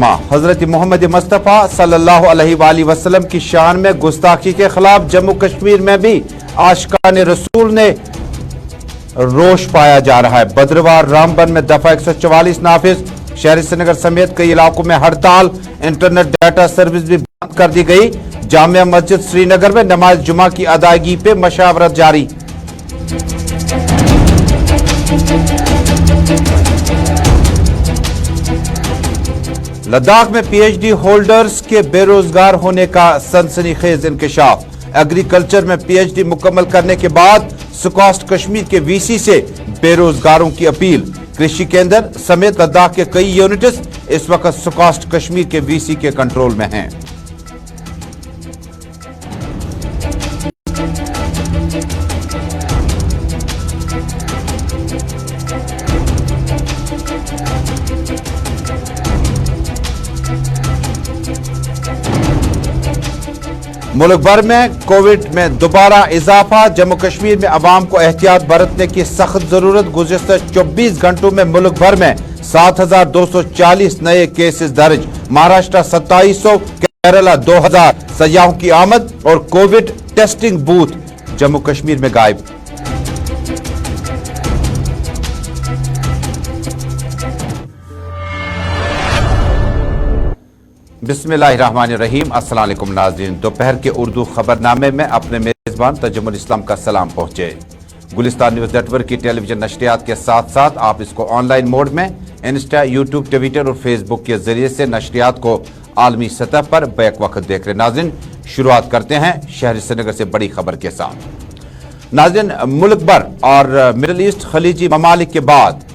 हजरत मोहम्मद मुस्तफ़ा सल्लल्लाहु अलैहि वसल्लम की शान में गुस्ताखी के खिलाफ जम्मू कश्मीर में भी आशिकान रसूल ने रोष पाया जा रहा है। बद्रवाह रामबन में दफा 144 नाफिज, शहर श्रीनगर समेत कई इलाकों में हड़ताल, इंटरनेट डाटा सर्विस भी बंद कर दी गई। जामिया मस्जिद श्रीनगर में नमाज जुमा की अदायगी पे मशावरत जारी। लद्दाख में पीएचडी होल्डर्स के बेरोजगार होने का सनसनीखेज इंकशाफ। एग्रीकल्चर में पीएचडी मुकम्मल करने के बाद सुकास्ट कश्मीर के वीसी से बेरोजगारों की अपील। कृषि केंद्र समेत लद्दाख के कई यूनिट्स इस वक्त सुकास्ट कश्मीर के वीसी के कंट्रोल में हैं। मुल्क भर में कोविड में दोबारा इजाफा। जम्मू कश्मीर में अवाम को एहतियात बरतने की सख्त जरूरत। गुज़िश्ता 24 घंटों में मुल्क भर में 7,240 नए केसेस दर्ज। महाराष्ट्र 2700, केरला 2000 सयाहों की आमद और Covid testing booth Jammu Kashmir में गायब। बिस्मिल्लाहिर्रहमानिर्रहीम। अस्सलाम वालेकुम नाज़रीन। दोपहर के उर्दू खबरनामे में अपने मेज़बान तजुम्मुल इस्लाम का सलाम पहुंचे। गुलिस्तान न्यूज़ नेटवर्क की टेलीविजन नशरियात के साथ साथ आप इसको ऑनलाइन मोड में इंस्टा, यूट्यूब, ट्विटर और फेसबुक के जरिए से नशरियात को आलमी सतह पर बैक वक्त देख रहे। नाज़रीन, शुरुआत करते हैं शहर श्रीनगर से बड़ी खबर के साथ। नाज़रीन, मुल्क भर और मिडल ईस्ट खलीजी ममालिक के बाद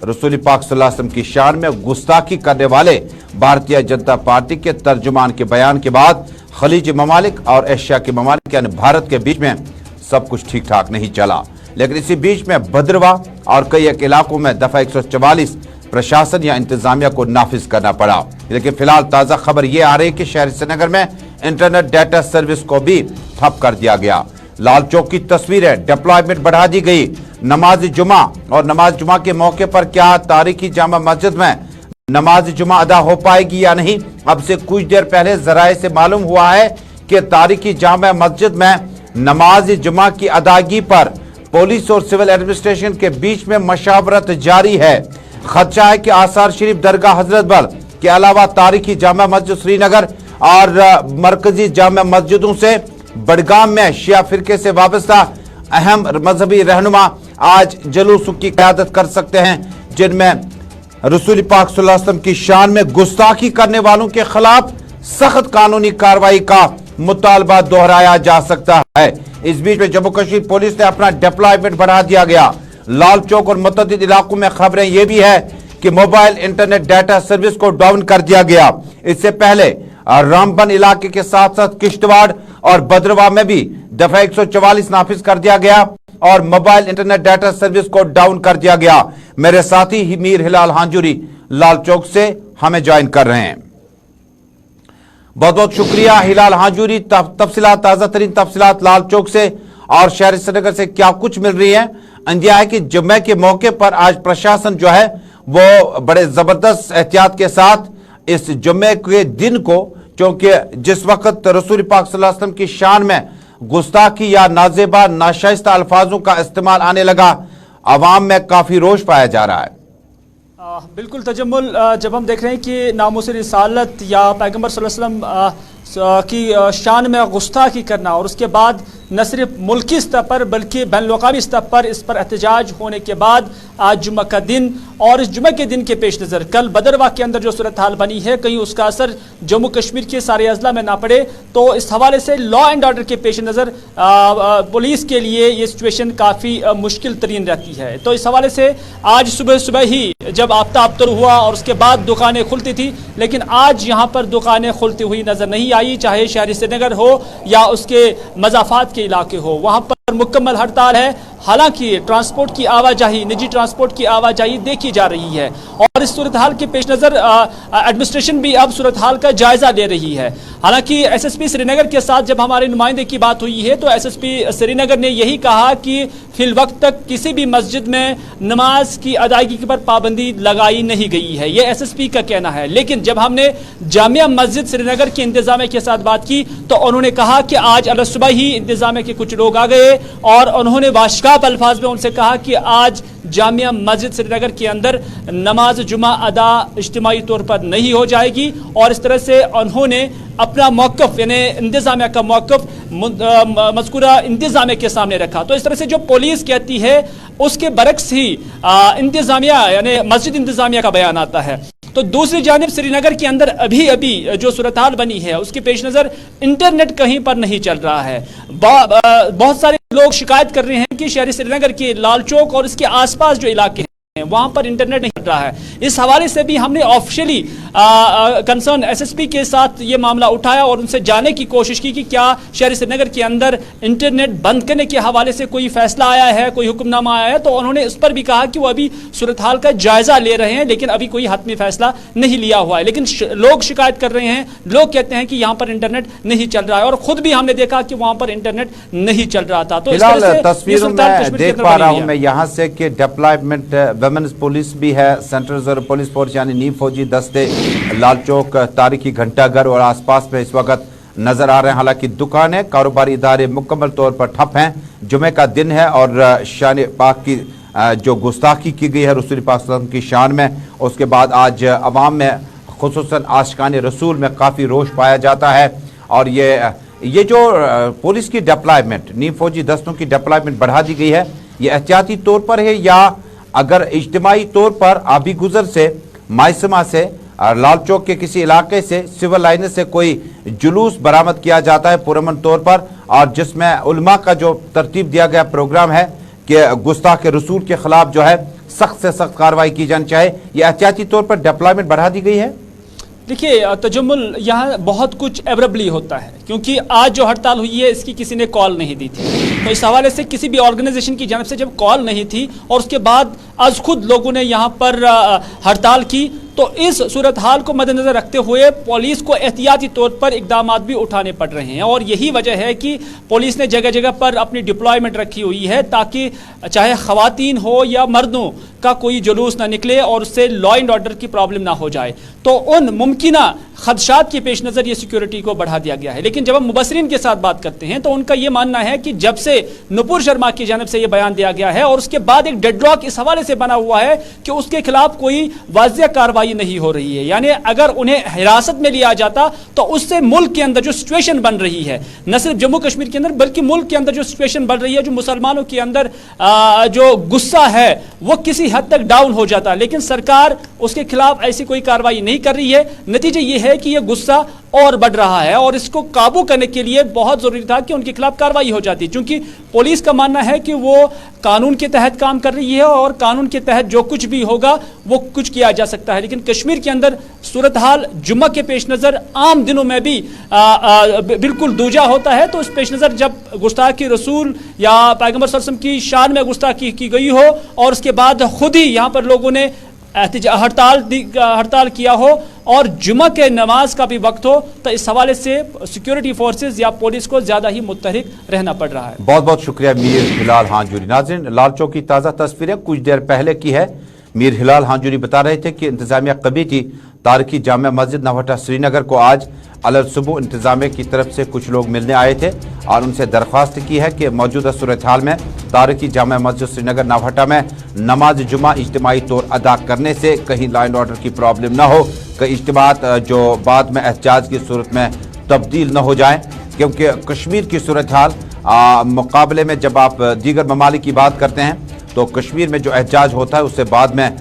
रसूल पाक सल्लल्लाहु अलैहि वसल्लम की शान में गुस्ताखी करने वाले भारतीय जनता पार्टी के तर्जुमान के बयान के बाद खलीजी ममालिक और एशिया के ममालिक यानी भारत के बीच में सब कुछ ठीक ठाक नहीं चला। लेकिन इसी बीच में भद्रवाह और कई एक इलाकों में दफा 144 प्रशासन या इंतजामिया को नाफिज करना पड़ा। लेकिन फिलहाल ताज़ा खबर यह आ रही है कि शहर श्रीनगर में इंटरनेट डाटा सर्विस को भी ठप कर दिया गया। लाल चौक की तस्वीरें, डिप्लॉयमेंट बढ़ा दी गई। नमाज जुमा और नमाज जुमा के मौके पर क्या तारीखी जामा मस्जिद में नमाज जुमा अदा हो पाएगी या नहीं? अब से कुछ देर पहले जराए से मालूम हुआ है कि तारीखी जामा मस्जिद में नमाज जुमा की अदायगी पर पुलिस और सिविल एडमिनिस्ट्रेशन के बीच में मशावरत जारी है। खदशा है कि आसार शरीफ दरगाह हजरत बल के अलावा तारीखी जामा मस्जिद श्रीनगर और मरकजी जामा मस्जिदों से बडगाम में शिया फिरके से वाबस्ता अहम मजहबी रहनुमा आज जुलूस की क़यादत कर सकते हैं, जिनमें रसूल पाक सल्लल्लाहु अलैहि वसल्लम की शान में गुस्ताखी करने वालों के खिलाफ सख्त कानूनी कार्रवाई का मुतालबा दोहराया जा सकता है। इस बीच में जम्मू कश्मीर पुलिस ने अपना डिप्लॉयमेंट बढ़ा दिया गया। लाल चौक और मुतअद्दिद इलाकों में खबरें यह भी है कि मोबाइल इंटरनेट डाटा सर्विस को डाउन कर दिया गया। इससे पहले रामबन इलाके के साथ साथ किश्तवाड़ और बद्रवाह में भी दफा 144 नाफिज कर दिया गया और मोबाइल इंटरनेट डाटा सर्विस को डाउन कर दिया गया। मेरे साथी ही मीर हिलाल हांजुरी लाल चौक से हमें ज्वाइन कर रहे हैं। बहुत बहुत शुक्रिया हिलाल हांजुरी। तफसीलात, ताजा तरीन तफसीलात लाल चौक से और शहर श्रीनगर से क्या कुछ मिल रही है? अंदिया है कि जुम्मे के मौके पर आज प्रशासन जो है वो बड़े जबरदस्त एहतियात के साथ इस जुम्मे के दिन को, क्योंकि जिस वक्त रसूल पाक सल्लल्लाहु अलैहि वसल्लम की शान में गुस्ताखी या नाजेबा नाशाइस्ता अल्फाजों का इस्तेमाल आने लगा, अवाम में काफी रोष पाया जा रहा है। बिल्कुल तजम्मुल, जब हम देख रहे हैं कि नामूस रिसालत या पैगंबर सल्लल्लाहु अलैहि वसल्लम की शान में गुस्ताखी करना और उसके बाद न सिर्फ मुल्की स्तर पर बल्कि बैनुल-अक़वामी स्तर पर इस पर एहतजाज होने के बाद आज जुम्मे का दिन और इस जुम्मे के दिन के पेश नज़र कल बदरवाह के अंदर जो सूरत हाल बनी है, कहीं उसका असर जम्मू कश्मीर के सारे अजला में ना पड़े, तो इस हवाले से लॉ एंड ऑर्डर के पेश नज़र पुलिस के लिए ये सिचुएशन काफ़ी मुश्किल तरीन रहती है। तो इस हवाले से आज सुबह सुबह ही जब आफ्ताब तुलू हुआ और उसके बाद दुकानें खुलती थी, लेकिन आज यहाँ पर दुकानें खुलती हुई नजर नहीं आई, चाहे शहर श्रीनगर हो या उसके मज़ाफात के इलाके हो, वहाँ पर मुकम्मल हड़ताल है। हालांकि ट्रांसपोर्ट की आवाजाही, निजी ट्रांसपोर्ट की आवाजाही देखी जा रही है और इस सूरत हाल के पेश नज़र एडमिनिस्ट्रेशन भी अब सूरत हाल का जायजा ले रही है। हालांकि एसएसपी श्रीनगर के साथ जब हमारे नुमाइंदे की बात हुई है तो एसएसपी श्रीनगर ने यही कहा कि फिल वक्त तक किसी भी मस्जिद में नमाज की अदायगी पर पाबंदी लगाई नहीं गई है, ये एसएसपी का कहना है। लेकिन जब हमने जामिया मस्जिद श्रीनगर के इंतजामिया के साथ बात की तो उन्होंने कहा कि आज अल सुबह ही इंतजामिया के कुछ लोग आ गए और उन्होंने वाशकाब अल्फाज में उनसे कहा कि आज जामिया मस्जिद श्रीनगर के अंदर नमाज जुमा अदा इज्तिमाई तौर पर नहीं हो जाएगी और इस तरह से उन्होंने अपना मौक़िफ़ यानी इंतजामिया का मौक़िफ़ मज़कूरा इंतजामिया के सामने रखा। तो इस तरह से जो पुलिस कहती है उसके बरक्स ही इंतजामिया यानी मस्जिद इंतजामिया का बयान आता है। तो दूसरी जानिब श्रीनगर के अंदर अभी जो सूरत हाल बनी है उसके पेश नज़र इंटरनेट कहीं पर नहीं चल रहा है। बहुत सारे लोग शिकायत कर रहे हैं कि शहर श्रीनगर के लाल चौक और इसके आसपास जो इलाके हैं वहां पर इंटरनेट नहीं चल रहा है। इस हवाले से भी हमने ऑफिशियली कंसर्न एसएसपी के साथ ये मामला उठाया और उनसे जानने की कोशिश की कि क्या शहर श्रीनगर के अंदर इंटरनेट बंद करने के हवाले से कोई फैसला आया है, कोई हुक्मनामा आया है। तो उन्होंने इस पर भी कहा कि वो अभी सूरत हाल का जायजा ले रहे हैं लेकिन अभी कोई हतमी फैसला नहीं लिया हुआ है। लेकिन लोग शिकायत कर रहे हैं, लोग कहते हैं कि यहाँ पर इंटरनेट नहीं चल रहा है और खुद भी हमने देखा कि वहां पर इंटरनेट नहीं चल रहा था। तो तस्वीरों में देख पा रहा हूं मैं यहाँ से कि डिप्लॉयमेंट वुमेन्स पुलिस भी है, सेंट्रल रिजर्व पुलिस फोर्स यानी नीम फौजी दस्ते लाल चौक, तारीखी घंटाघर और आसपास में इस वक्त नजर आ रहे हैं। हालांकि दुकानें, कारोबारी इदारे मुकम्मल तौर पर ठप हैं। जुमे का दिन है और शान पाक की जो गुस्ताखी की गई है रसूल पाक सल्लल्लाहु अलैहि वसल्लम की शान में, उसके बाद आज अवाम में खुसूसन आशिकान रसूल में काफ़ी रोष पाया जाता है। और ये जो पुलिस की डिप्लॉयमेंट, नीम फौजी दस्तों की डिप्लॉयमेंट बढ़ा दी गई है, ये एहतियाती तौर पर है या अगर इज्तिमाई तौर पर आबी गुजर से, मायसमा से, लाल चौक के किसी इलाके से, सिविल लाइन से कोई जुलूस बरामद किया जाता है पुरअमन तौर पर और जिसमें उलमा का जो तरतीब दिया गया प्रोग्राम है कि गुस्ताख रसूल के खिलाफ जो है सख्त से सख्त कार्रवाई की जानी चाहिए, यह एहतियाती तौर पर डिप्लॉयमेंट बढ़ा दी गई है? देखिए तजम्मुल यहाँ बहुत कुछ एब्रबली होता है क्योंकि आज जो हड़ताल हुई है इसकी किसी ने कॉल नहीं दी थी। तो इस हवाले से किसी भी ऑर्गेनाइजेशन की जानब से जब कॉल नहीं थी और उसके बाद आज खुद लोगों ने यहाँ पर हड़ताल की तो इस सूरत हाल को मद्देनजर रखते हुए पुलिस को एहतियाती तौर पर इकदाम भी उठाने पड़ रहे हैं और यही वजह है कि पुलिस ने जगह जगह पर अपनी डिप्लॉयमेंट रखी हुई है ताकि चाहे ख़वातीन हो या मर्दों का कोई जुलूस ना निकले और उससे लॉ एंड ऑर्डर की प्रॉब्लम ना हो जाए। तो उन मुमकिना खदशात के पेश नज़र ये सिक्योरिटी को बढ़ा दिया गया है। लेकिन जब हम मुबसरीन के साथ बात करते हैं तो उनका ये मानना है कि जब से नुपुर शर्मा की जानब से ये बयान दिया गया है और उसके बाद एक डेडलॉक इस हवाले से बना हुआ है कि उसके खिलाफ कोई वाज़ेह कार्रवाई नहीं हो रही है, यानी अगर उन्हें हिरासत में लिया जाता तो उससे मुल्क के अंदर जो सिचुएशन बन रही है, न सिर्फ जम्मू कश्मीर के अंदर बल्कि मुल्क के अंदर जो सिचुएशन बन रही है, जो मुसलमानों के अंदर जो गुस्सा है वो किसी हद तक डाउन हो जाता। लेकिन सरकार उसके खिलाफ ऐसी कोई कार्रवाई नहीं कर रही है। नतीजा ये है कि यह गुस्सा और बढ़ रहा है और इसको काबू करने के लिए बहुत जरूरी था कि उनके खिलाफ कार्रवाई हो जाती, क्योंकि पुलिस का मानना है कि वो कानून के तहत काम कर रही है और कानून के तहत जो कुछ भी होगा वो कुछ किया जा सकता है। लेकिन कश्मीर के अंदर सूरत हाल जुम्मा के पेश नज़र आम दिनों में भी बिल्कुल दूजा होता है। तो इस पेश नज़र जब गुस्ताखी रसूल या पैगंबर सल्लल्लाहु अलैहि वसल्लम की शान में गुस्ताखी की गई हो और उसके बाद खुद ही यहाँ पर लोगों ने हड़ताल किया हो और जुमा के नमाज का भी वक्त हो, तो इस हवाले से सिक्योरिटी फोर्सेस या पुलिस को ज्यादा ही मुतहरिक रहना पड़ रहा है। बहुत बहुत शुक्रिया मीर हिलाल हांजूरी। नाज़रीन, लाल चौक की ताज़ा तस्वीरें कुछ देर पहले की है। मीर हिलाल हांजूरी बता रहे थे कि इंतजामिया कमेटी तारिकी जामिया मस्जिद नवहटा श्रीनगर को आज अलग सुबह इंतजामिया की तरफ से कुछ लोग मिलने आए थे और उनसे दरख्वास्त की है कि मौजूदा सूरत हाल में तारिकी जामिया मस्जिद श्रीनगर नवहटा में नमाज जुमा इज्तिमाई तौर अदा करने से कहीं लॉ एंड ऑर्डर की प्रॉब्लम ना हो, कई इज्तिमात जो बाद में एहतजाज की सूरत में तब्दील न हो जाए। क्योंकि कश्मीर की सूरत हाल मुकाबले में जब आप दीगर ममालिक की बात करते हैं तो कश्मीर में जो एहतजाज होता है उससे बाद में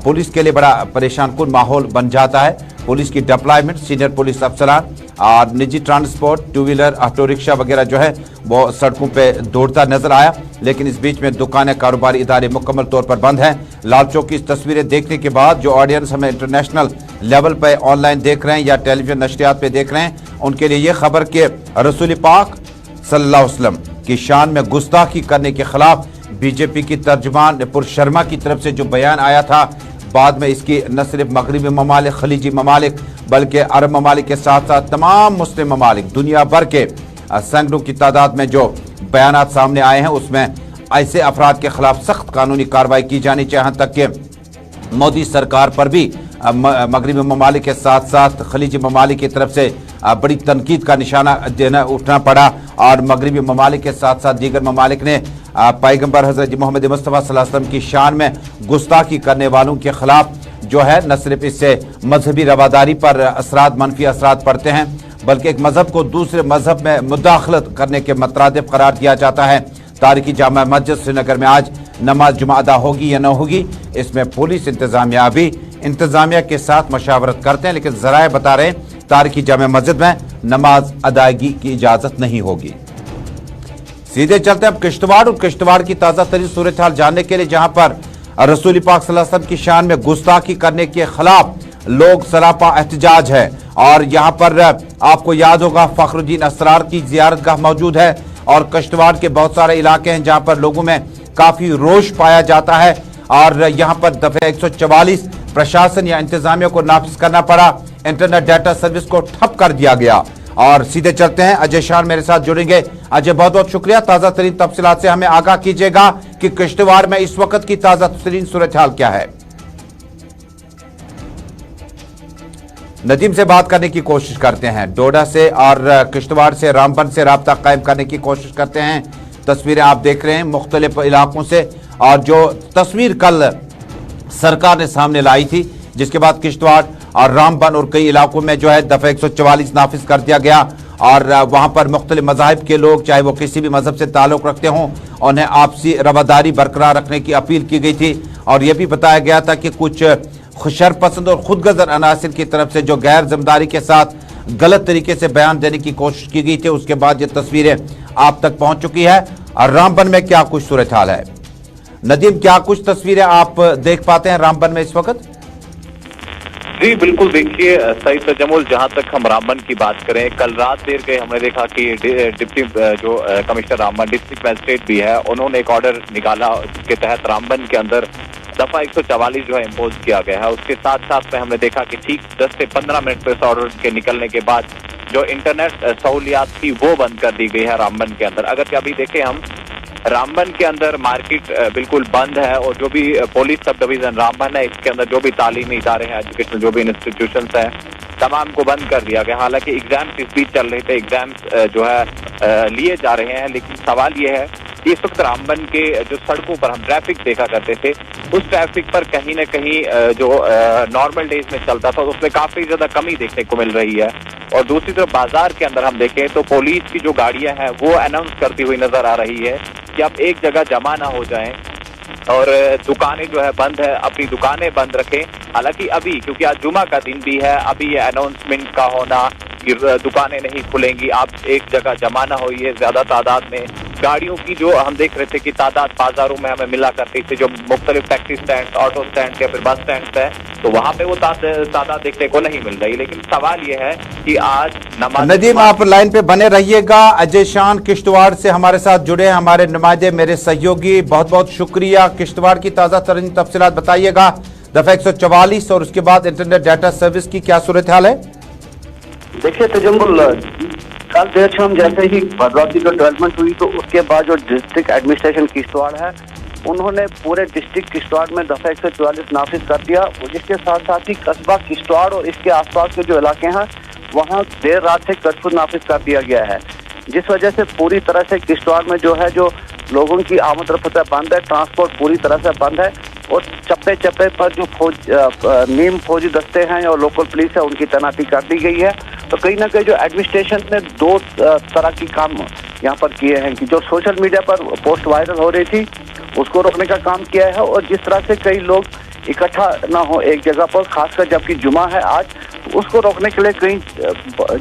पुलिस के लिए बड़ा परेशान कुन माहौल बन जाता है। पुलिस की डिप्लॉयमेंट, सीनियर पुलिस अफसरान और निजी transport, two wheeler, auto rickshaw वगैरह जो है वो सड़कों पे दौड़ता नजर आया। लेकिन इस बीच में दुकानें, कारोबारी इदारे मुकम्मल तौर पर बंद हैं। लाल चौक की तस्वीरें देखने के बाद जो ऑडियंस हमें इंटरनेशनल लेवल पे ऑनलाइन देख रहे हैं या टेलीविजन नशरियात पे देख रहे हैं, उनके लिए ये खबर कि रसूल पाक सल्लल्लाहु अलैहि वसल्लम की शान में गुस्ताखी करने के खिलाफ बीजेपी की तर्जुमान नुपुर शर्मा की तरफ से जो बयान आया था, बाद में इसकी न सिर्फ मगरबी ममालिक, खलीजी ममालिक, बल्कि अरब ममालिक के साथ साथ तमाम मुस्लिम ममालिक दुनिया भर के सैकड़ों की तादाद में जो बयानात सामने आए हैं, उसमें ऐसे अफराद के खिलाफ सख्त कानूनी कार्रवाई की जानी चाहिए। यहाँ तक कि मोदी सरकार पर भी मगरबी ममालिक के साथ साथ खलीजी ममालिक की तरफ से बड़ी तनकीद का निशाना देना उठना पड़ा, और मगरबी ममालिक के साथ साथ दीगर ममालिक ने पैगम्बर हज़रत मोहम्मद मुस्तफ़ा सल्लल्लाहु अलैहि वसल्लम की शान में गुस्ताखी करने वालों के खिलाफ जो है न सिर्फ इससे मजहबी रवादारी पर असरात, मनफी असरात पड़ते हैं, बल्कि एक मजहब को दूसरे मजहब में मुदाखलत करने के मतरादिफ करार दिया जाता है। तारीखी जामा मस्जिद श्रीनगर में आज नमाज जुमा अदा होगी या न होगी, इसमें पुलिस इंतजामिया भी इंतजामिया के साथ मशावरत करते हैं, लेकिन ज़राए बता रहे हैं तारीखी जामा मस्जिद में नमाज अदायगी की इजाज़त नहीं होगी। सीधे चलते हैं अब किश्तवाड़, और किश्तवाड़ की ताज़ा तरीन सूरत हाल जानने के लिए, जहां पर रसूल पाक सल्लल्लाहु अलैहि वसल्लम की शान में गुस्ताखी करने के खिलाफ लोग सरापा एहतजाज है। और यहाँ पर आपको याद होगा फखरुद्दीन असरार की ज़ियारतगाह मौजूद है, और किश्तवाड़ के बहुत सारे इलाके हैं जहाँ पर लोगों में काफ़ी रोष पाया जाता है, और यहाँ पर दफ़े 144 प्रशासन या इंतजामिया को नाफिज करना पड़ा, इंटरनेट डाटा सर्विस को ठप कर दिया गया। और सीधे चलते हैं, अजय शान मेरे साथ जुड़ेंगे। अजय, बहुत बहुत शुक्रिया, ताज़ा तरीन तफसीलात से हमें आगाह कीजिएगा कि किश्तवाड़ में इस वक्त की ताज़ा तरीन सूरत हाल क्या है। नदीम से बात करने की कोशिश करते हैं, डोडा से और किश्तवाड़ से, रामबन से राब्ता कायम करने की कोशिश करते हैं। तस्वीरें आप देख रहे हैं मुख्तलिफ इलाकों से, और जो तस्वीर कल सरकार ने सामने लाई थी, जिसके बाद किश्तवाड़ और रामबन और कई इलाकों में जो है दफ़ा 144 नाफिज कर दिया गया, और वहाँ पर मुख्तलिफ मज़ाहिब के लोग, चाहे वो किसी भी मज़हब से ताल्लुक़ रखते हों, उन्हें आपसी रवादारी बरकरार रखने की अपील की गई थी। और यह भी बताया गया था कि कुछ खुशरपसंद और खुदगज़र अनासिर की तरफ से जो गैर जिम्मेदारी के साथ गलत तरीके से बयान देने की कोशिश की गई थी, उसके बाद ये तस्वीरें आप तक पहुँच चुकी है। और रामबन में क्या कुछ सूरत हाल है? नदीम, क्या कुछ तस्वीरें आप देख पाते हैं रामबन में इस वक्त? जी बिल्कुल, देखिए सही तजम्मुल, जहां तक हम रामबन की बात करें, कल रात देर के हमने देखा कि डिप्टी जो कमिश्नर रामबन, डिस्ट्रिक्ट मजिस्ट्रेट भी है, उन्होंने एक ऑर्डर निकाला जिसके तहत रामबन के अंदर दफा 144 जो है इम्पोज किया गया है। उसके साथ साथ में हमने देखा कि ठीक 10 से 15 मिनट पर इस ऑर्डर के निकलने के बाद जो इंटरनेट सहूलियात थी वो बंद कर दी गई है रामबन के अंदर। अगर अभी देखें हम, रामबन के अंदर मार्केट बिल्कुल बंद है, और जो भी पुलिस सब डिवीजन रामबन है, इसके अंदर जो भी तालीमी इदारे हैं, एजुकेशनल जो भी इंस्टीट्यूशंस हैं, तमाम को बंद कर दिया गया। हालांकि एग्जाम्स इस बीच चल रहे थे, एग्जाम्स जो है लिए जा रहे हैं, लेकिन सवाल ये है कि इस वक्त रामबन के जो सड़कों पर हम ट्रैफिक देखा करते थे, उस ट्रैफिक पर कहीं न कहीं जो नॉर्मल डेज में चलता था उसमें काफी ज्यादा कमी देखने को मिल रही है। और दूसरी तरफ बाजार के अंदर हम देखें तो पुलिस की जो गाड़ियां हैं वो अनाउंस करती हुई नजर आ रही है कि आप एक जगह जमा ना हो जाएं, और दुकानें जो है बंद है, अपनी दुकानें बंद रखें। हालांकि अभी क्योंकि आज जुमा का दिन भी है, अभी ये अनाउंसमेंट का होना कि दुकानें नहीं खुलेंगी, आप एक जगह जमा ना होइए ज्यादा तादाद में। गाड़ियों की जो हम देख रहे थे कि तादाद बाजारों में हमें मिला करती थी, जो मुख्तलिफ टैक्सी स्टैंड, ऑटो स्टैंड या फिर बस स्टैंड है, तो वहाँ पे वो तादाद देखने को नहीं मिल रही। लेकिन सवाल ये है कि आज नमाज। नदीम, आप लाइन पे बने रहिएगा। अजय शान किश्तवाड़ से हमारे साथ जुड़े हैं, हमारे नुमाइंदे, मेरे सहयोगी, बहुत बहुत शुक्रिया। किश्तवाड़ की ताज़ा तरीन तफसीलात बताइएगा, दफ़ा 144 और उसके बाद इंटरनेट डाटा सर्विस की क्या सूरत हाल है? देखिए तजम्मुल, कल देर शाम जैसे ही बदलाव की जो डेवलपमेंट हुई, तो उसके बाद जो डिस्ट्रिक्ट एडमिनिस्ट्रेशन किश्तवाड़ है, उन्होंने पूरे डिस्ट्रिक्ट किश्तवाड़ में दफा 144 नाफिज कर दिया। इसके साथ साथ ही कस्बा किश्तवाड़ और इसके आसपास के जो इलाके हैं वहाँ देर रात से कर्फ्यू नाफिज कर दिया गया है, जिस वजह से पूरी तरह से किश्तवाड़ में जो है जो लोगों की आमद रफ्त बंद है, ट्रांसपोर्ट पूरी तरह से बंद है, और चप्पे चप्पे पर जो नीम फौजी दस्ते हैं और लोकल पुलिस है उनकी तैनाती कर दी गई है। तो कहीं ना कहीं जो एडमिनिस्ट्रेशन ने दो तरह की काम यहाँ पर किए हैं कि जो सोशल मीडिया पर पोस्ट वायरल हो रही थी उसको रोकने का काम किया है, और जिस तरह से कई लोग इकट्ठा ना हो एक जगह पर, खासकर जबकि जुमा है आज, तो उसको रोकने के लिए कई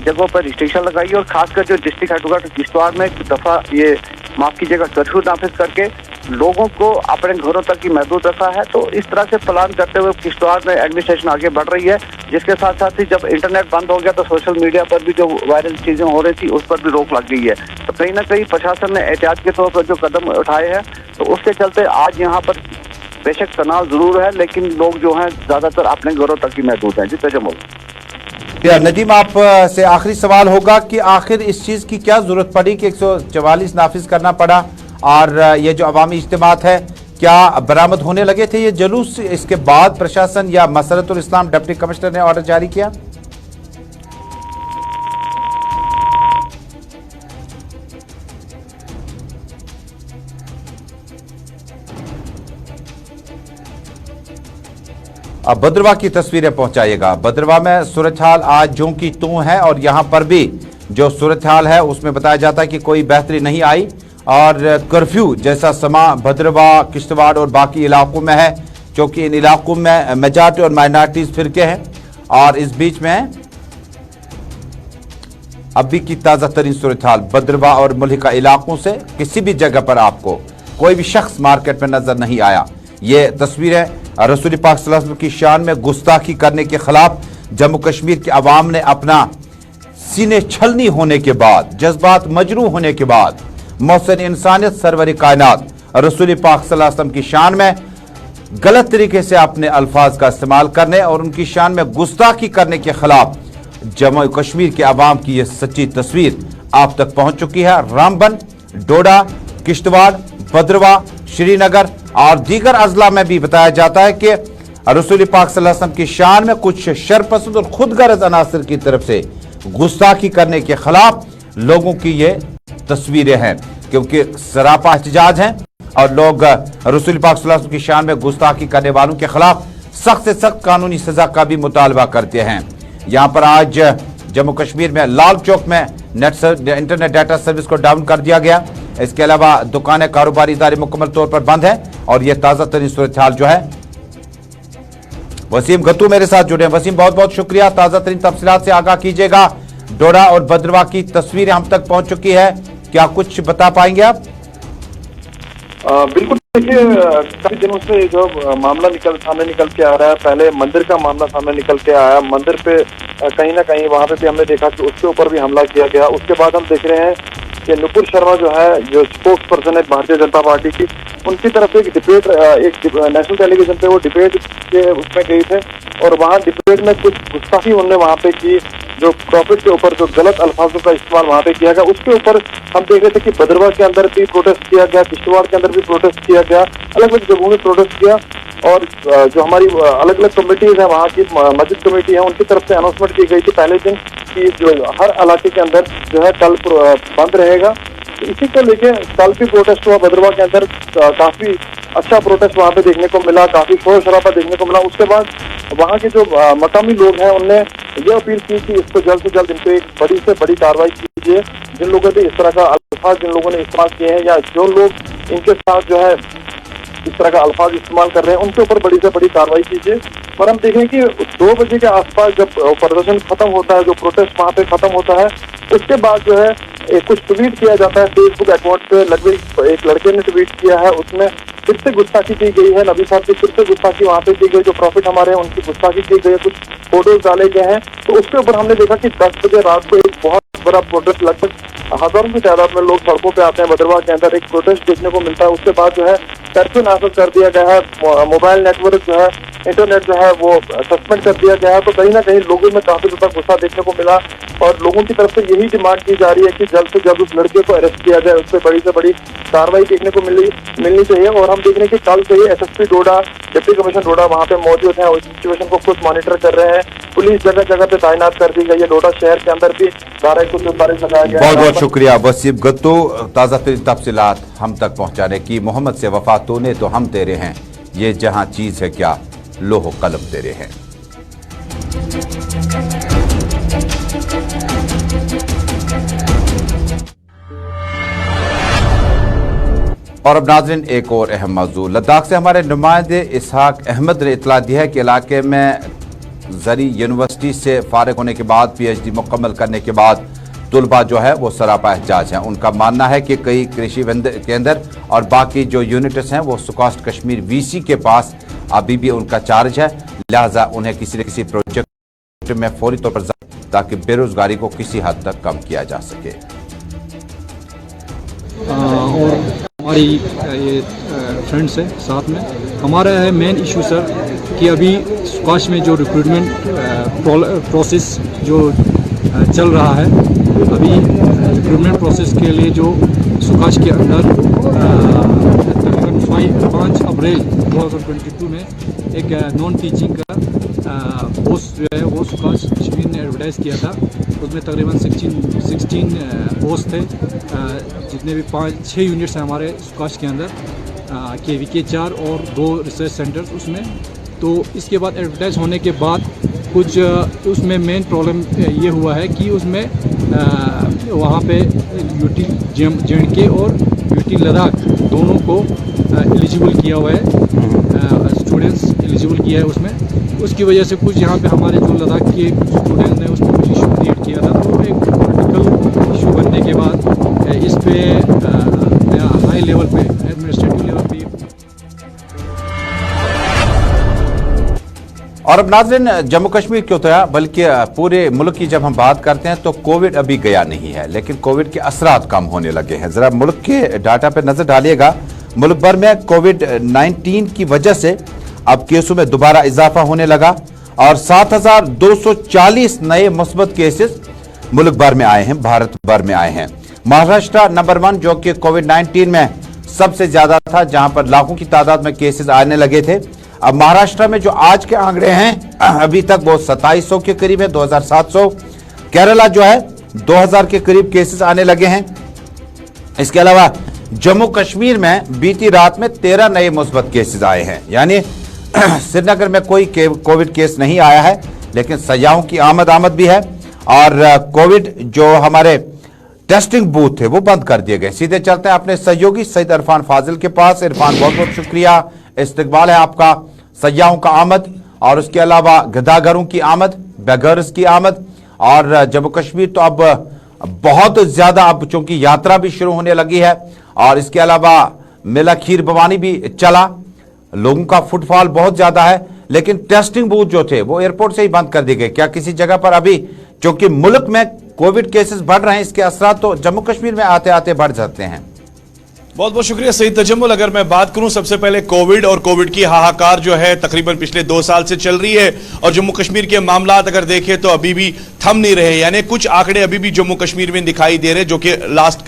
जगहों पर रिस्ट्रिक्शन लगाई, और खासकर जो डिस्ट्रिक्ट हेडक्वार्टर किश्तवाड़ में एक दफा ये माफ कीजिएगा कर्फ्यू नाफिज करके लोगों को अपने घरों तक ही महदूद रखा है। तो इस तरह से प्लान करते हुए किश्तवाड़ में एडमिनिस्ट्रेशन आगे बढ़ रही है, जिसके साथ साथ ही जब इंटरनेट बंद हो गया तो सोशल मीडिया पर भी जो वायरल चीजें हो रही थी उस पर भी रोक लग गई है। तो कहीं ना कहीं प्रशासन ने एहतियात के तौर पर जो कदम उठाए हैं, तो तो उसके चलते आज यहाँ पर बेशक तनाव जरूर है, लेकिन लोग जो हैं ज्यादातर अपने घरों तक ही महदूद हैं। जी तजम्मुल। नदीम, आप से आखिरी सवाल होगा कि आखिर इस चीज की क्या जरूरत पड़ी कि 144 नाफिज करना पड़ा, और ये जो अवामी इज्तिमात है क्या बरामद होने लगे थे ये जुलूस, इसके बाद प्रशासन या मसरतुल इस्लाम डिप्टी कमिश्नर ने ऑर्डर जारी किया? अब भद्रवाह की तस्वीरें पहुंचाइएगा। भद्रवाह में सूरत हाल आज जो की तू है, और यहां पर भी जो सूरत हाल है उसमें बताया जाता है कि कोई बेहतरी नहीं आई, और कर्फ्यू जैसा समा भद्रवाह, किश्तवाड़ और बाकी इलाकों में है, क्योंकि इन इलाकों में मेजॉरिटी और माइनॉरिटीज फिरके हैं। और इस बीच में अभी की ताज़ा तरीन सूरत हाल भद्रवाह और मुल्हिका इलाकों से किसी भी जगह पर आपको कोई भी शख्स मार्केट में नजर नहीं आया। ये तस्वीरें रसूल पाक सल्लल्लाहु अलैहि वसल्लम की शान में गुस्ताखी करने के खिलाफ जम्मू कश्मीर के अवाम ने अपना सीने छलनी होने के बाद, जज्बात मजरू होने के बाद, मोहसिन इंसानियत सरवर कायनात रसूल पाक सल्लल्लाहु अलैहि वसल्लम की शान में गलत तरीके से अपने अल्फाज का इस्तेमाल करने और उनकी शान में गुस्ताखी करने के खिलाफ जम्मू कश्मीर के अवाम की यह सच्ची तस्वीर आप तक पहुंच चुकी है। रामबन, डोडा, किश्तवाड़, भद्रवाह, श्रीनगर और दीगर अजला में भी बताया जाता है कि रसूल पाक सल्लल्लाहु अलैहि वसल्लम की शान में कुछ शरपसंद और खुदगर्ज अनासर की तरफ से गुस्ताखी करने के खिलाफ लोगों की ये तस्वीरें हैं, क्योंकि सरापा एहतजाज हैं और लोग रसूल पाक सल्लल्लाहु अलैहि वसल्लम की शान में गुस्ताखी करने वालों के खिलाफ सख्त से सख्त कानूनी सजा का भी मुतालबा करते हैं। यहाँ पर आज जम्मू कश्मीर में लाल चौक में इंटरनेट डाटा सर्विस को डाउन कर दिया गया। इसके अलावा दुकानें, कारोबारी इदारे मुकम्मल तौर पर बंद है। और यह ताज़ा तरीन सूरत हाल जो है, वसीम गत्तू मेरे साथ जुड़े हैं। वसीम, बहुत बहुत शुक्रिया, ताज़ा तरीन तफसीलात से आगाह कीजिएगा। डोडा और भद्रवाह की तस्वीरें हम तक पहुंच चुकी है, क्या कुछ बता पाएंगे आप? बिल्कुल, देखिए काफी दिनों से जो मामला सामने निकल के आ रहा है, पहले मंदिर का मामला सामने निकल के आया, मंदिर पे कहीं ना कहीं वहां पे भी हमने देखा कि उसके ऊपर भी हमला किया गया। उसके बाद हम देख रहे हैं कि नुपुर शर्मा जो है, जो स्पोक्स पर्सन है भारतीय जनता पार्टी की, उनकी तरफ से एक डिबेट, एक नेशनल टेलीविजन पे वो डिबेट के उसमें गए थे, और वहाँ डिबेट में कुछ गुस्ताखी उन्होंने वहाँ पे की, जो प्रॉफिट के ऊपर जो गलत अल्फाजों का इस्तेमाल वहाँ पे किया गया। उसके ऊपर हम देख रहे थे कि भद्रवाह के अंदर भी प्रोटेस्ट किया गया, किश्तवाड़ के अंदर भी प्रोटेस्ट किया गया, अलग अलग जगहों में प्रोटेस्ट किया। और जो हमारी अलग अलग कमेटीज है, वहाँ की मस्जिद कमेटी है, उनकी तरफ से अनाउंसमेंट की गई थी पहले दिन कि जो हर इलाके के अंदर जो है कल बंद रहेगा। तो इसी को लेके कल भी प्रोटेस्ट हुआ भद्रवाह के अंदर, काफी अच्छा प्रोटेस्ट वहाँ पे देखने को मिला, काफी शोर शराबा देखने को मिला। उसके बाद वहाँ के जो मकामी लोग हैं उनने ये अपील की कि इसको जल्द से जल्द इनको एक बड़ी से बड़ी कार्रवाई कीजिए। जिन लोगों ने इस तरह का अल्फाज जिन लोगों ने इस्तेमाल किए हैं, या जो लोग इनके साथ जो है इस तरह का अल्फाज इस्तेमाल कर रहे हैं, उनके ऊपर बड़ी से बड़ी कार्रवाई कीजिए। और हम देखें कि 2 बजे के आसपास जब प्रदर्शन खत्म होता है, जो प्रोटेस्ट वहाँ पे खत्म होता है, उसके बाद जो है कुछ ट्वीट किया जाता है फेसबुक अकाउंट पे। लगभग एक लड़के ने ट्वीट किया है, उसमें फिर से गुस्ताखी की गई है, नबी साहब की फिर से गुस्ताखी वहाँ पे की गई, जो प्रॉफिट हमारे हैं उनकी गुस्ताखी की गई है, कुछ फोटोज डाले गए हैं। तो उसके ऊपर हमने देखा कि 10 बजे रात को एक बहुत बड़ा प्रोटेस्ट, लगभग हजारों की तादाद में लोग सड़कों पे आते हैं, भद्रवाह के अंदर एक प्रोटेस्ट देखने को मिलता है। उसके बाद जो है कर्फ्यू नाफिज कर दिया गया है, मोबाइल नेटवर्क जो है, इंटरनेट जो है वो सस्पेंड कर दिया गया है। तो कहीं ना कहीं लोगों में काफी ज्यादा गुस्सा देखने को मिला, और लोगों की तरफ से यही डिमांड की जा रही है कि जल्द से जल्द उस लड़के को अरेस्ट किया जाए, उस पर बड़ी से बड़ी कार्रवाई देखने को मिलनी चाहिए। और हम देख रहे हैं कि कल से ही एसएसपी डोडा, डिप्टी कमिश्नर डोडा वहाँ पे मौजूद है, उस सिचुएशन को खुद मॉनिटर कर रहे हैं। पुलिस जगह जगह पे तैनात कर दी गई है, डोडा शहर के अंदर भी 12 लगाया गया। बहुत बहुत शुक्रिया वसीम गत्तू, ताज़ा तफसीलात हम तक पहुँचाने की। मोहम्मद से वफा तूने तो हम तेरे हैं, ये जहाँ चीज़ है क्या लोहो कलम तेरे हैं। और अब नाज़रीन एक और अहम मौजूद, लद्दाख से हमारे नुमाइंदे इसहाक अहमद ने इतला दी है कि इलाके में जरी यूनिवर्सिटी से फारिग होने के बाद PhD मुकम्मल करने के बाद तुलबा जो है वो सरापा एहतजाज हैं। उनका मानना है कि कई कृषि केंद्र और बाकी जो यूनिट्स हैं वो सुकास्ट कश्मीर VC के पास अभी भी उनका चार्ज है, लिहाजा उन्हें किसी न किसी प्रोजेक्ट में फौरी तौर पर ताकि बेरोजगारी को किसी हद तक कम किया जा सके। और हमारी ये फ्रेंड्स है साथ में। हमारा है मेन इशू सर कि अभी सुकाश में जो रिक्रूटमेंट प्रोसेस जो चल रहा है, अभी रिक्रूटमेंट प्रोसेस के लिए जो सुकाश के अंदर तकरीबन 5 अप्रैल 2022 में एक नॉन टीचिंग का पोस्ट जो है वो सुकाश कश्मीर ने एडवर्टाइज़ किया था। उसमें तकरीबन 16 पोस्ट थे, जितने भी 5-6 यूनिट्स हैं हमारे सुकाश के अंदर, KVK 4 और 2 रिसर्च सेंटर्स उसमें। तो इसके बाद एडवर्टाइज होने के बाद कुछ उसमें मेन प्रॉब्लम ये हुआ है कि उसमें वहाँ पे UT JNK और UT लद्दाख दोनों को एलिजिबल किया हुआ है, स्टूडेंट्स एलिजिबल किया है उसमें। उसकी वजह से कुछ यहाँ पे हमारे जो लद्दाख के स्टूडेंट्स ने उसमें कुछ इशू क्रिएट किया था। तो एक पॉलिटिकल इशू बनने के बाद इस पे हाई लेवल पे एडमिनिस्ट्रेटिव लेवल पे। और अब नाज़रीन, जम्मू कश्मीर क्यों तो बल्कि पूरे मुल्क की जब हम बात करते हैं तो कोविड अभी गया नहीं है, लेकिन कोविड के असरात कम होने लगे हैं। जरा मुल्क के डाटा पर नजर डालिएगा। मुल्क भर में कोविड-19 की वजह से अब केसों में दोबारा इजाफा होने लगा और 7,240 नए मुस्बत केसेस मुल्क भर में आए हैं, भारत भर में आए हैं। महाराष्ट्र नंबर 1 जो कि कोविड-19 में सबसे ज्यादा था, जहां पर लाखों की तादाद में केसेस आने लगे थे। अब महाराष्ट्र में जो आज के आंकड़े हैं अभी तक वो 2700 के करीब है, 2700। केरला जो है 2000 के करीब केसेस आने लगे हैं। इसके अलावा जम्मू कश्मीर में बीती रात में 13 नए मुस्बत केसेस आए हैं, यानी श्रीनगर में कोई कोविड केस नहीं आया है, लेकिन सयाहों की आमद भी है। और कोविड जो हमारे टेस्टिंग बूथ थे वो बंद कर दिए गए। सीधे चलते हैं अपने सहयोगी सईद इरफान फाजिल के पास। इरफान, बहुत बहुत शुक्रिया, इस्तकबाल है आपका। सयाहों का आमद और उसके अलावा गदागरों की आमद, बेगर्स की आमद, और जम्मू कश्मीर तो अब बहुत ज्यादा, अब चूंकि यात्रा भी शुरू होने लगी है और इसके अलावा मेला खीर भवानी भी चला, लोगों का फुटफॉल बहुत ज्यादा है, लेकिन टेस्टिंग बूथ जो थे वो एयरपोर्ट से ही बंद कर दिए गए। क्या किसी जगह पर अभी, क्योंकि मुल्क में कोविड केसेस बढ़ रहे हैं, इसके असरात तो जम्मू कश्मीर में आते आते बढ़ जाते हैं? बहुत बहुत शुक्रिया सईद तजम्मुल। अगर मैं बात करूं सबसे पहले कोविड और कोविड की हाहाकार जो है तकरीबन पिछले 2 साल से चल रही है, और जम्मू कश्मीर के मामलात अगर देखें तो अभी भी थम नहीं रहे, यानी कुछ आंकड़े अभी भी जम्मू कश्मीर में दिखाई दे रहे जो कि लास्ट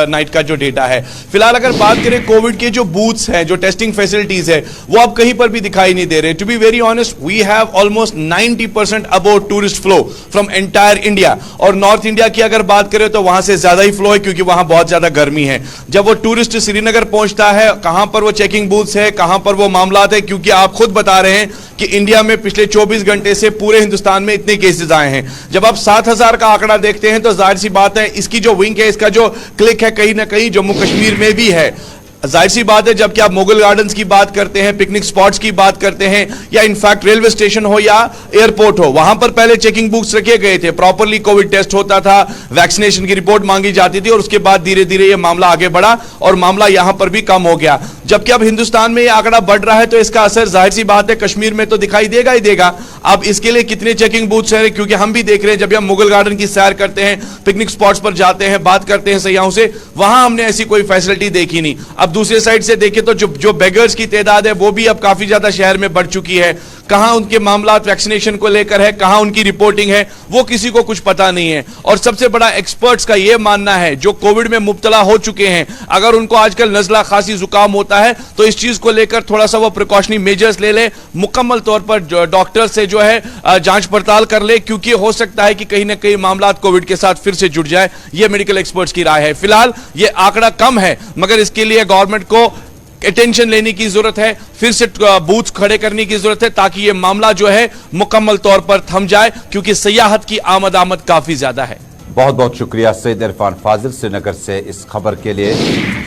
नाइट का जो डेटा है। फिलहाल अगर बात करें कोविड के जो बूथ्स हैं, जो टेस्टिंग फैसिलिटीज है, वो अब कहीं पर भी दिखाई नहीं दे रहे। To be very honest, we have almost 90% about tourist flow from entire India, और नॉर्थ इंडिया की अगर बात करें तो वहां से ज्यादा ही फ्लो है, क्योंकि वहां बहुत ज्यादा गर्मी है। जब वो टूरिस्ट श्रीनगर पहुंचता है, कहां पर वो चेकिंग बूथ्स है, कहां पर वो मामलात है, क्योंकि आप खुद बता रहे हैं कि इंडिया में पिछले 24 घंटे से पूरे हिंदुस्तान में इतने केसेस आए हैं। जब आप 7,000 का आंकड़ा देखते हैं तो जाहिर सी बात है इसकी जो विंग है, इसका जो क्लिक है, कहीं ना कहीं जम्मू कश्मीर में भी है। जाहिर सी बात है जबकि आप मुगल गार्डन्स की बात करते हैं, पिकनिक स्पॉट्स की बात करते हैं, या इनफैक्ट रेलवे स्टेशन हो या एयरपोर्ट हो, वहां पर पहले चेकिंग बूथ्स रखे गए थे, प्रॉपरली कोविड टेस्ट होता था, वैक्सीनेशन की रिपोर्ट मांगी जाती थी, और उसके बाद धीरे धीरे ये मामला आगे बढ़ा और मामला यहां पर भी कम हो गया। जबकि अब हिंदुस्तान में ये आंकड़ा बढ़ रहा है तो इसका असर जाहिर सी बात है कश्मीर में तो दिखाई देगा ही देगा। अब इसके लिए कितने चेकिंग बूथ्स हैं, क्योंकि हम भी देख रहे हैं, जब हम मुगल गार्डन की सैर करते हैं, पिकनिक स्पॉट्स पर जाते हैं, बात करते हैं सयाहों से, वहां हमने ऐसी कोई फैसिलिटी देखी नहीं। अब दूसरे साइड से देखिए तो जो बेगर्स की तादाद है वो भी अब काफी ज्यादा शहर में बढ़ चुकी है। कहां उनके मामलात वैक्सीनेशन को लेकर है, कहां उनकी रिपोर्टिंग है, वो किसी को कुछ पता नहीं है। और सबसे बड़ा एक्सपर्ट्स का यह मानना है, जो कोविड में मुब्तला हो चुके हैं, अगर उनको आजकल नजला खांसी जुकाम होता है तो इस चीज को लेकर थोड़ा सा वो प्रिकॉशनरी मेजर्स ले ले, मुकम्मल तौर पर डॉक्टर से जो है जांच पड़ताल कर ले, क्योंकि हो सकता है कि कहीं ना कहीं मामलात कोविड के साथ फिर से जुड़ जाए। यह मेडिकल एक्सपर्ट्स की राय है। फिलहाल यह आंकड़ा कम है, मगर इसके लिए गवर्नमेंट को अटेंशन लेने की जरूरत है, फिर से बूथ खड़े करने की जरूरत है, ताकि यह मामला जो है मुकम्मल तौर पर थम जाए, क्योंकि सयाहत की आमद काफी ज्यादा है। बहुत बहुत शुक्रिया सईद इरफान फाजिल श्रीनगर से इस खबर के लिए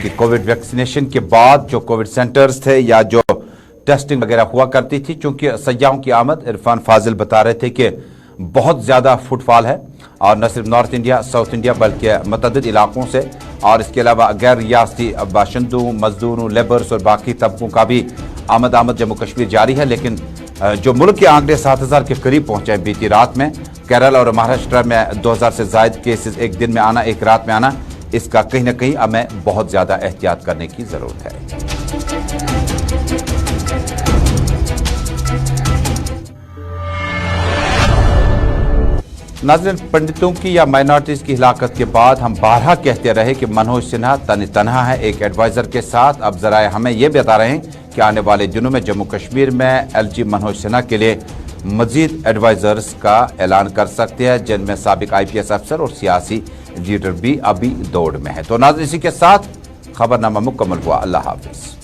कि कोविड वैक्सीनेशन के बाद जो कोविड सेंटर्स थे या जो टेस्टिंग वगैरह हुआ करती थी, चूंकि सयाहों की आमद, इरफान फाजिल बता रहे थे कि बहुत ज़्यादा फुटफॉल है, और न सिर्फ नॉर्थ इंडिया, साउथ इंडिया, बल्कि मतअद्दिद इलाकों से, और इसके अलावा गैर रियासती बाशिंदों, मजदूरों, लेबर्स और बाकी तबकों का भी आमद जम्मू कश्मीर जारी है। लेकिन जो मुल्क के आंकड़े 7,000 के करीब पहुंचे बीती रात में, केरल और महाराष्ट्र में 2,000 से ज़ायद केसेस एक दिन में आना, एक रात में आना, اس کا کہیں نہ کہیں ہمیں بہت زیادہ احتیاط کرنے کی ضرورت ہے۔ ناظرین، پنڈتوں کی یا مائنارٹیز کی ہلاکت کے بعد ہم بارہا کہتے رہے کہ منوج سنہا تنہا ہے ایک ایڈوائزر کے ساتھ۔ اب ذرائع ہمیں یہ بتا رہے ہیں کہ آنے والے دنوں میں جموں کشمیر میں ایل جی منوج سنہا کے لیے مزید ایڈوائزرز کا اعلان کر سکتے ہیں، جن میں سابق آئی پی ایس افسر اور سیاسی لیڈر بھی ابھی دوڑ میں ہے۔ تو ناظرین، اسی کے ساتھ خبرنامہ مکمل ہوا۔ اللہ حافظ۔